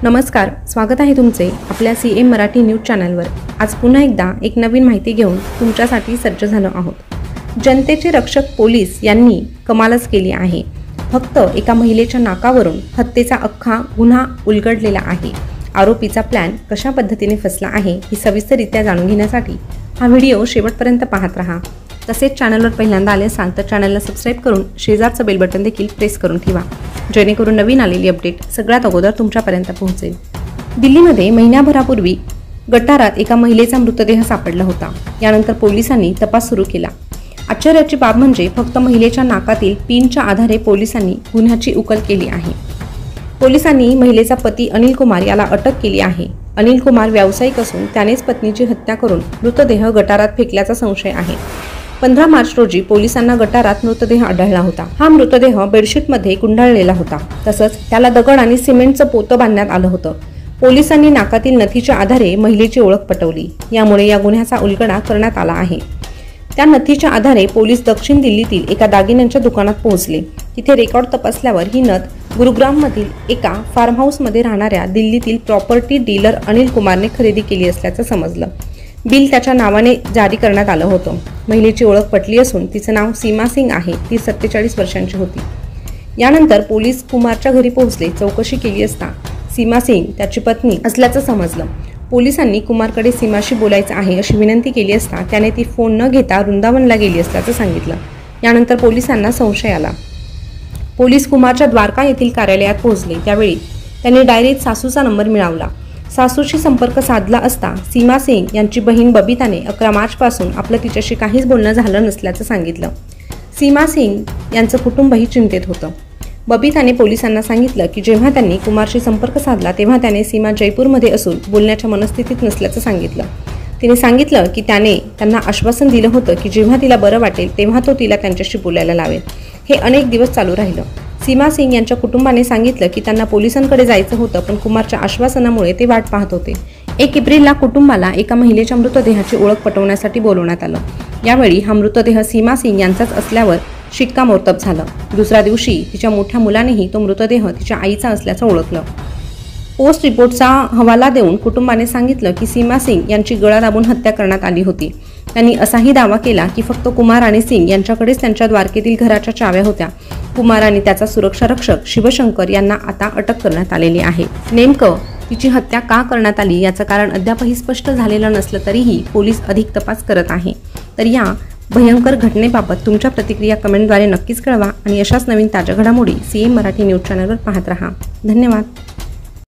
नमस्कार, स्वागत आहे तुमचे आपल्या सीएम मराठी न्यूज चॅनलवर। आज पुन्हा एकदा एक नवीन माहिती घेऊन तुमच्यासाठी सज्ज झालो आहोत। जनतेचे रक्षक पोलीस यांनी कमालच केली आहे। फक्त एका महिलेच्या नाकावरून हत्येचा अख्खा गुन्हा उलगडलेला आहे। आरोपीचा प्लॅन कशा पद्धतीने फसला आहे ही सविस्तररित्या जाणून घेण्यासाठी हा व्हिडिओ शेवटपर्यंत पाहत रहा। तसेच चॅनलवर पहिल्यांदा आले असाल तर चॅनलला सबस्क्राइब करून शेजारचं बेल बटन देखील प्रेस करून ठेवा, जेणेकरून नवीन आलेली अपडेट सगळ्यात अगोदर तुमच्यापर्यंत पोहोचेल। दिल्लीमध्ये महिन्याभरापूर्वी गटारात एका महिलेचा मृतदेह सापडला होता। यानंतर पोलिसांनी तपास सुरू केला। आश्चर्याची बाब म्हणजे फक्त महिलेच्या नाकातील पिनच्या आधारे पोलिसांनी गुन्ह्याची उकल केली आहे। पोलिसांनी महिलेचा पती अनिल कुमार याला अटक केली आहे। अनिल कुमार व्यावसायिक असून त्यानेच पत्नीची हत्या करून मृतदेह गटारात फेकल्याचा संशय आहे। 15 मार्च रोजी पोलिसांना गटारात मृतदेह आढळला होता। हा मृतदेह बेडशीटमध्ये गुंडाळलेला होता। तसंच त्याला दगड आणि सिमेंटचं पोतं बांधण्यात आलं होतं। पोलिसांनी नाकातील नथीच्या आधारे महिलेची ओळख पटवली। यामुळे या गुन्ह्याचा उलगडा करण्यात आला आहे। त्या नथीच्या आधारे पोलीस दक्षिण दिल्लीतील एका दागिन्यांच्या दुकानात पोहोचले। तिथे रेकॉर्ड तपासल्यावर ही नथ गुरुग्राममधील एका फार्म हाऊसमध्ये राहणाऱ्या दिल्लीतील प्रॉपर्टी डीलर अनिल कुमारने खरेदी केली असल्याचं समजलं। बिल त्याच्या नावाने जारी करण्यात आलं होतं। महिलेची ओळख पटली असून तिचं नाव सीमा सिंग आहे। ती 47 वर्षांची होती। यानंतर पोलीस कुमारच्या घरी पोहोचले। चौकशी केली असता सीमा सिंग त्याची पत्नी असल्याचं समजलं। पोलिसांनी कुमारकडे सीमाशी बोलायचं आहे अशी विनंती केली असता त्याने ती फोन न घेता वृंदावनला गेली असल्याचं सांगितलं। यानंतर पोलिसांना संशय आला। पोलीस कुमारच्या द्वारका येथील कार्यालयात पोहोचले। त्यावेळी त्यांनी डायरीत सासूचा नंबर मिळवला। सासूशी संपर्क साधला असता सीमा सिंग यांची बहीण बबिताने 11 मार्च पासून आपलं तिच्याशी काहीच बोलणं झालं नसल्याचं सांगितलं। सीमा सिंग यांचं कुटुंबही चिंतेत होतं। बबिताने पोलिसांना सांगितलं की जेव्हा त्यांनी कुमारशी संपर्क साधला तेव्हा त्याने सीमा जयपूरमध्ये असून बोलण्याच्या मनस्थितीत नसल्याचं सांगितलं। तिने सांगितलं की त्याने त्यांना आश्वासन दिलं होतं की जेव्हा तिला बरं वाटेल तेव्हा तो तिला त्यांच्याशी बोलायला लावेल। हे अनेक दिवस चालू राहिलं। सीमा सिंग यांच्या कुटुंबाने सांगितलं की त्यांना पोलिसांकडे जायचं होतं, पण कुमारच्या आश्वासनामुळे ते वाट पाहत होते। 1 एप्रिलला कुटुंबाला एका महिलेच्या मृतदेहाची ओळख पटवण्यासाठी बोलवण्यात आलं। यावेळी हा मृतदेह सीमा सिंग यांचाच असल्यावर शिक्कामोर्तब झालं। दुसऱ्या दिवशी तिच्या मोठ्या मुलानेही तो मृतदेह तिच्या आईचा असल्याचं ओळखलं। पोस्ट रिपोर्टचा हवाला देऊन कुटुंबाने सांगितलं की सीमा सिंग यांची गळा दाबून हत्या करण्यात आली होती। त्यांनी असाही दावा केला की फक्त कुमार आणि सिंग यांच्याकडेच त्यांच्या द्वारकेतील घराच्या चाव्या होत्या। कुमार आणि त्याचा सुरक्षा रक्षक शिवशंकर यांना आता अटक करण्यात आलेली आहे। नेमकं तिची हत्या का करण्यात आली याचं कारण अद्यापही स्पष्ट झालेलं नसलं तरीही पोलीस अधिक तपास करत आहे। तर या भयंकर घटनेबाबत तुमच्या प्रतिक्रिया कमेंटद्वारे नक्कीच कळवा आणि अशाच नवीन ताज्या घडामोडी सीएम मराठी न्यूज चॅनलवर पाहत रहा। धन्यवाद।